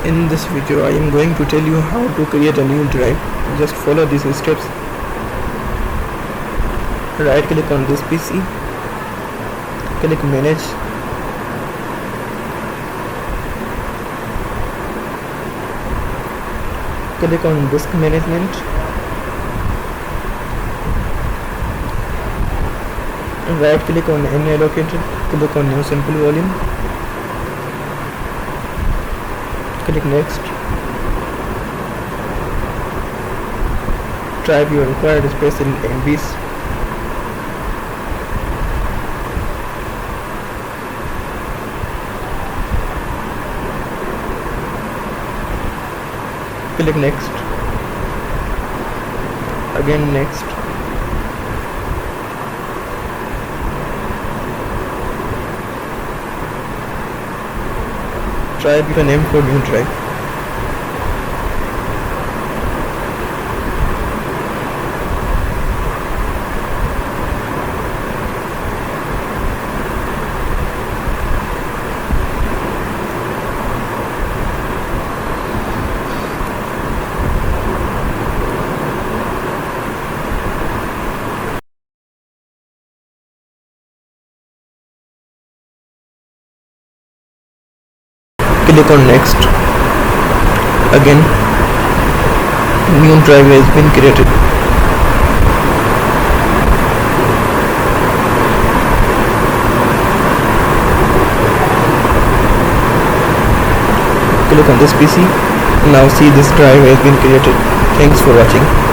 In this video I am going to tell you how to create a new drive. Just follow these steps. Right click on this PC, click manage, click on disk management, right click on unallocated, click on new sample volume, click next. Type your required space in MBs. Click next. Again next. Type your name for new drive. Click on next. Again, new drive has been created. Click on this PC. Now see, this drive has been created. Thanks for watching.